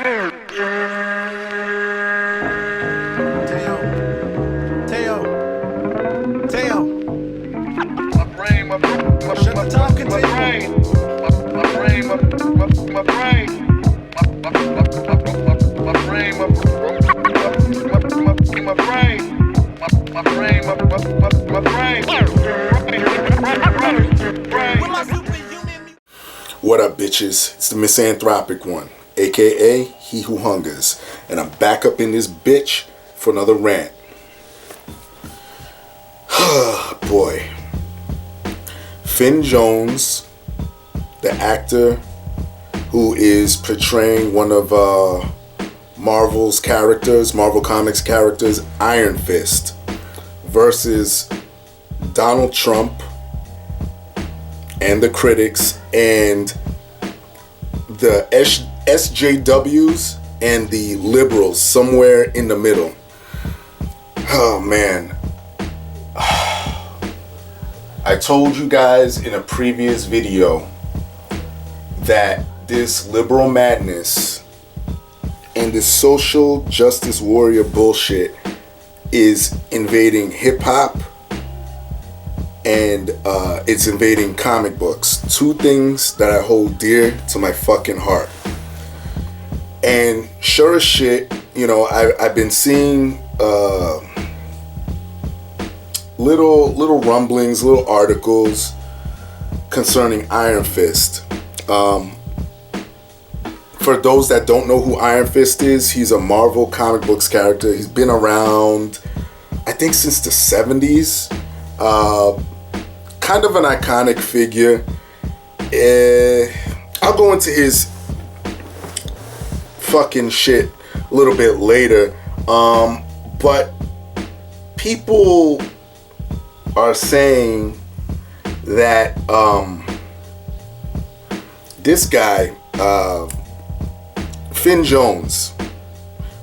What up, bitches? It's the misanthropic one, aka He Who Hungers, and I'm back up in this bitch for another rant. Boy. Finn Jones, the actor who is portraying one of Marvel's characters, Marvel Comics characters, Iron Fist, versus Donald Trump and the critics and the SJWs and the liberals somewhere in the middle. Oh man. I told you guys in a previous video that this liberal madness and this social justice warrior bullshit is invading hip-hop and it's invading comic books. Two things that I hold dear to my fucking heart. And sure as shit, you know, I've been seeing little rumblings, little articles concerning Iron Fist. For those that don't know who Iron Fist is, he's a Marvel comic books character. He's been around, I think, since the 70s. Kind of an iconic figure. I'll go into his fucking shit a little bit later. But people are saying that this guy, Finn Jones,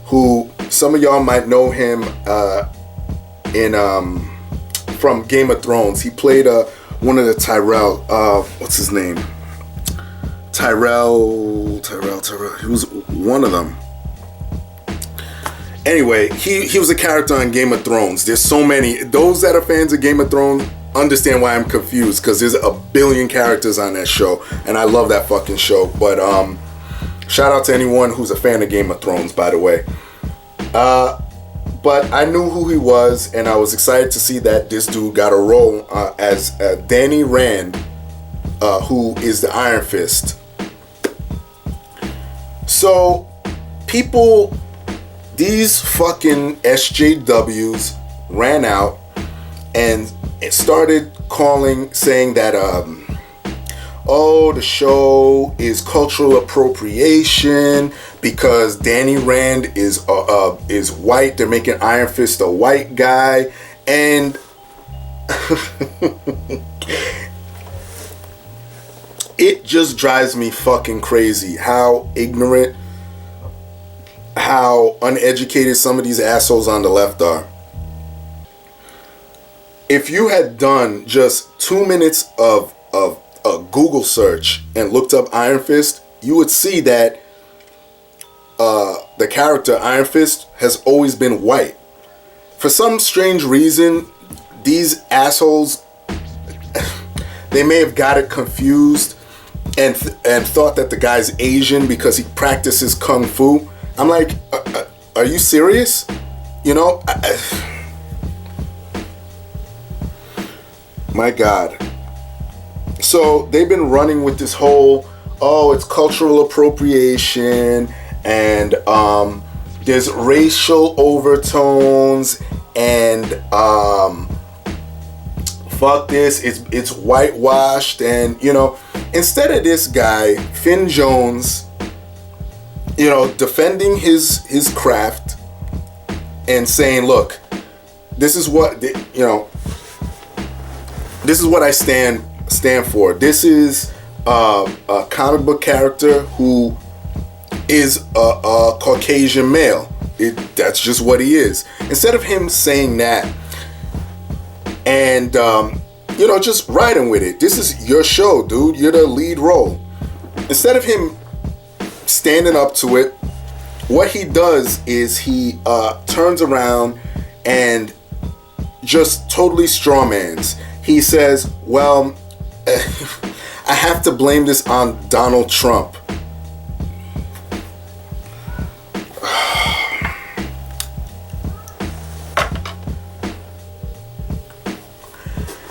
who some of y'all might know him from Game of Thrones. He played one of the Tyrell. What's his name? Tyrell. He was one of them. Anyway, he was a character on Game of Thrones. There's so many. Those that are fans of Game of Thrones understand why I'm confused, because there's a billion characters on that show, and I love that fucking show. But shout out to anyone who's a fan of Game of Thrones, by the way. But I knew who he was, and I was excited to see that this dude got a role as Danny Rand, who is the Iron Fist. So, people, these fucking SJWs ran out and started saying that, the show is cultural appropriation because Danny Rand is white. They're making Iron Fist a white guy, and it just drives me fucking crazy how ignorant, how uneducated some of these assholes on the left are. If you had done just 2 minutes of a Google search and looked up Iron Fist, you would see that the character Iron Fist has always been white. For some strange reason, these assholes, they may have got it confused and thought that the guy's Asian because he practices kung fu. I'm like, are you serious? You know, my God. So they've been running with this whole, it's cultural appropriation, and there's racial overtones, and fuck this, it's whitewashed. And you know, instead of this guy Finn Jones, you know, defending his craft and saying, look, this is what I stand for. This is a comic book character who is a Caucasian male. That's just what he is. Instead of him saying that and just riding with it, this is your show, dude. You're the lead role. Instead of him standing up to it what he does is he turns around and just totally strawmans. He says, well, I have to blame this on Donald Trump.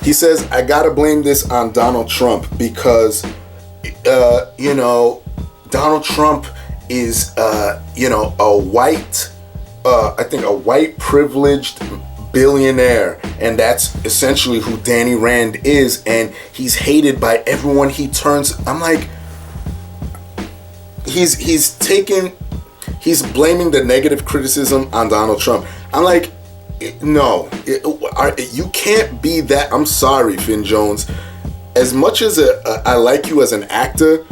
He says, I gotta blame this on Donald Trump because, Donald Trump is, a white, a white privileged billionaire, and that's essentially who Danny Rand is, and he's hated by everyone he turns. I'm like, he's blaming the negative criticism on Donald Trump. I'm like, no, you can't be that. I'm sorry, Finn Jones. As much as I like you as an actor,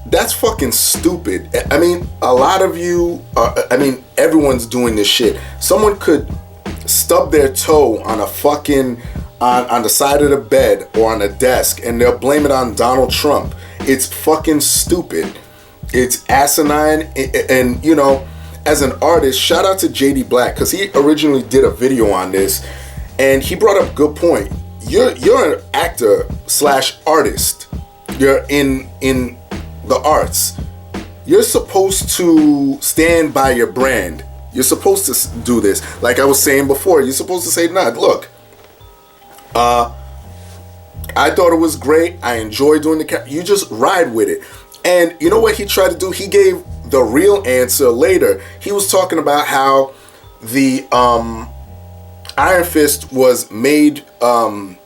that's fucking stupid. I mean, a lot of you, everyone's doing this shit. Someone could stub their toe on a fucking, on the side of the bed or on a desk, and they'll blame it on Donald Trump. It's fucking stupid. It's asinine, and as an artist, shout out to JD Black, because he originally did a video on this, and he brought up a good point. You're an actor / artist. You're in the arts. You're supposed to stand by your brand. You're supposed to do this. Like I was saying before, you're supposed to say, nah, look, I thought it was great. I enjoyed doing the you just ride with it. And you know what he tried to do? He gave the real answer later. He was talking about how the Iron Fist was made to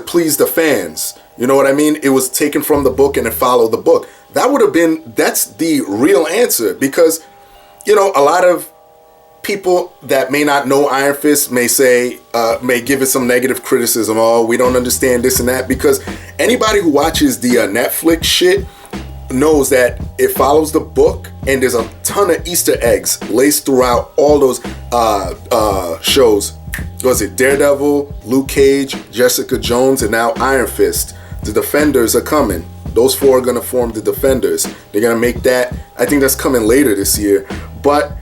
please the fans. You know what I mean? It was taken from the book and it followed the book. That's the real answer, because, a lot of people that may not know Iron Fist may say, may give it some negative criticism. Oh, we don't understand this and that, because anybody who watches the Netflix shit knows that it follows the book, and there's a ton of Easter eggs laced throughout all those shows. Was it Daredevil, Luke Cage, Jessica Jones, and now Iron Fist? The Defenders are coming. Those 4 are going to form the Defenders. They're going to make that. I think that's coming later this year. But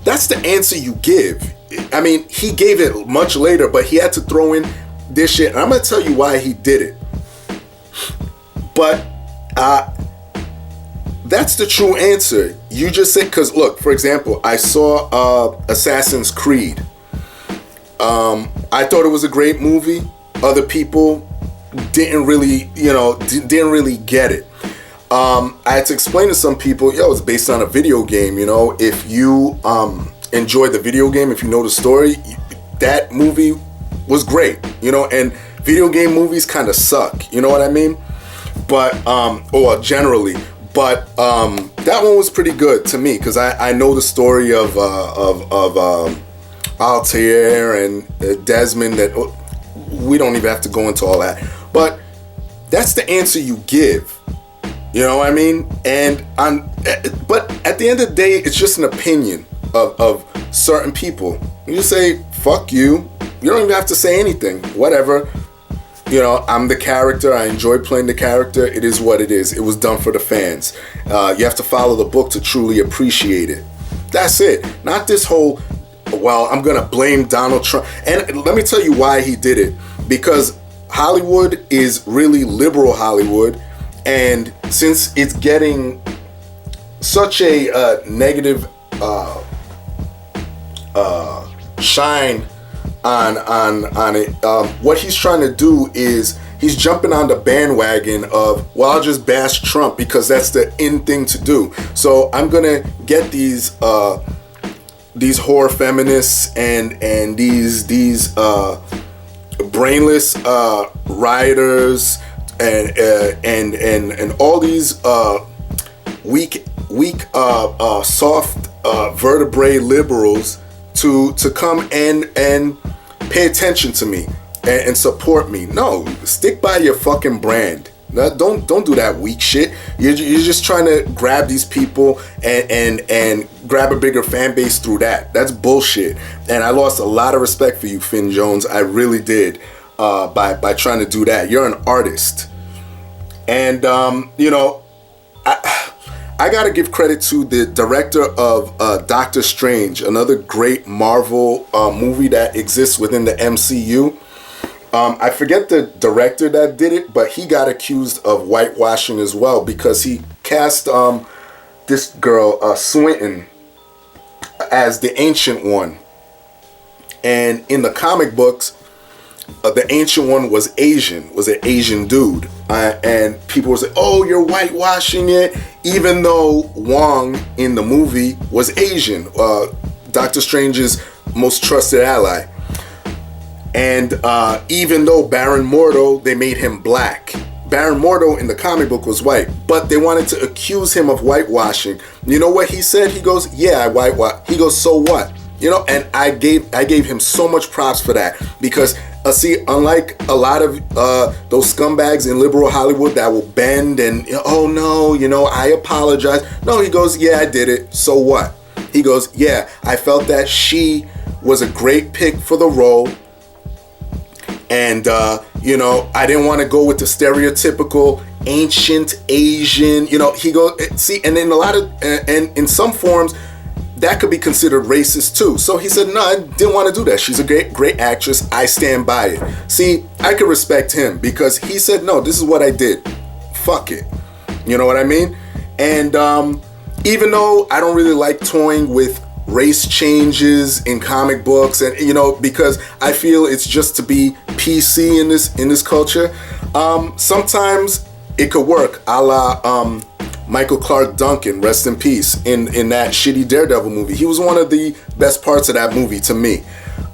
that's the answer you give. I mean, he gave it much later, but he had to throw in this shit. And I'm going to tell you why he did it. But that's the true answer. You just said, because look, for example, I saw Assassin's Creed. I thought it was a great movie. Other people didn't really get it. I had to explain to some people, it's based on a video game. If you enjoy the video game, if you know the story, that movie was great. And video game movies kind of suck. You know what I mean? But generally. But that one was pretty good to me, because I know the story of Altair and Desmond. That we don't even have to go into all that. But that's the answer you give. You know what I mean? But at the end of the day, it's just an opinion of certain people. You just say, fuck you. You don't even have to say anything. Whatever. I'm the character. I enjoy playing the character. It is what it is. It was done for the fans. You have to follow the book to truly appreciate it. That's it. Not this whole, I'm going to blame Donald Trump. And let me tell you why he did it. Because Hollywood is really liberal Hollywood. And since it's getting such a negative shine on it, what he's trying to do is he's jumping on the bandwagon of, I'll just bash Trump because that's the in thing to do. So I'm gonna get these whore feminists and these brainless rioters and all these weak soft vertebrae liberals to come and pay attention to me and support me. No, stick by your fucking brand. Don't do that weak shit. You're just trying to grab these people and grab a bigger fan base through that. That's bullshit. And I lost a lot of respect for you, Finn Jones. I really did, by trying to do that. You're an artist, and I I gotta give credit to the director of Doctor Strange, another great Marvel movie that exists within the MCU. I forget the director that did it, but he got accused of whitewashing as well because he cast this girl, Swinton, as the Ancient One. And in the comic books, the Ancient One was an Asian dude. And people were saying, oh, you're whitewashing it, even though Wong in the movie was Asian, Doctor Strange's most trusted ally. And even though Baron Mordo, they made him black. Baron Mordo in the comic book was white, but they wanted to accuse him of whitewashing. You know what he said? He goes, yeah, I whitewash. He goes, so what? You know, and I gave him so much props for that because see, unlike a lot of those scumbags in liberal Hollywood that will bend and, oh no, you know, I apologize. No, he goes, yeah, I did it. So what? He goes, yeah, I felt that she was a great pick for the role. And, you know, I didn't want to go with the stereotypical ancient Asian, you know, he goes, see, and in a lot of, and in some forms, that could be considered racist too. So he said, no, I didn't want to do that. She's a great actress. I stand by it. See, I could respect him because he said, no, this is what I did. Fuck it. You know what I mean? And even though I don't really like toying with race changes in comic books, and you know, because I feel it's just to be PC in this culture, sometimes it could work, a la Michael Clark Duncan, rest in peace, in that shitty Daredevil movie. He was one of the best parts of that movie to me.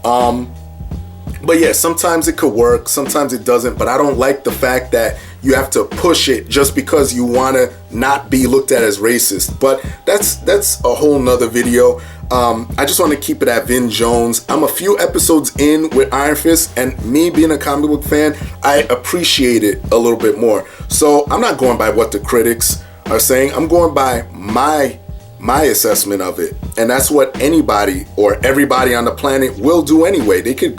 But yeah, sometimes it could work, sometimes it doesn't, but I don't like the fact that you have to push it just because you want to not be looked at as racist. But that's a whole nother video. I just want to keep it at Vin Jones. I'm a few episodes in with Iron Fist, and me being a comic book fan, I appreciate it a little bit more. So I'm not going by what the critics are saying. I'm going by my assessment of it, and that's what anybody or everybody on the planet will do anyway. They could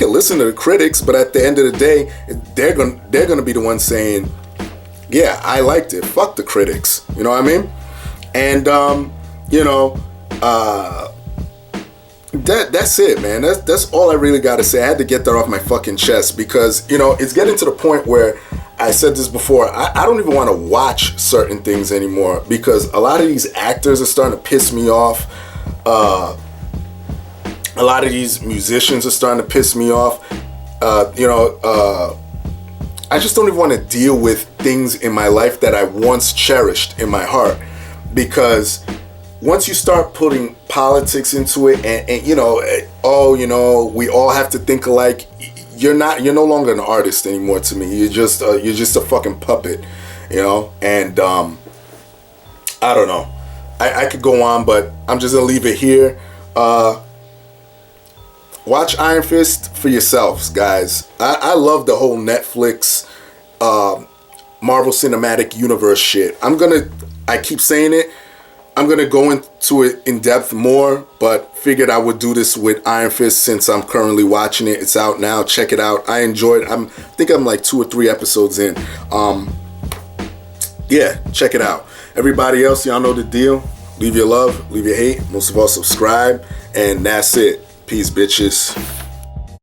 listen to the critics, but at the end of the day, they're gonna be the ones saying, yeah, I liked it, fuck the critics, you know what I mean? And you know, that's it, man. That's all I really gotta say. I had to get that off my fucking chest because, you know, it's getting to the point where I said this before, I don't even want to watch certain things anymore because a lot of these actors are starting to piss me off. A lot of these musicians are starting to piss me off. You know, I just don't even want to deal with things in my life that I once cherished in my heart, because once you start putting politics into it and you know, oh, you know, we all have to think alike, you're no longer an artist anymore to me. You're just a fucking puppet, you know. And I don't know. I could go on, but I'm just gonna leave it here. Watch Iron Fist for yourselves, guys. I love the whole Netflix Marvel Cinematic Universe shit. I keep saying it, I'm going to go into it in depth more, but figured I would do this with Iron Fist since I'm currently watching it. It's out now. Check it out. I enjoyed it. I think I'm like 2 or 3 episodes in. Yeah, check it out. Everybody else, y'all know the deal. Leave your love, leave your hate. Most of all, subscribe. And that's it. Peace, bitches.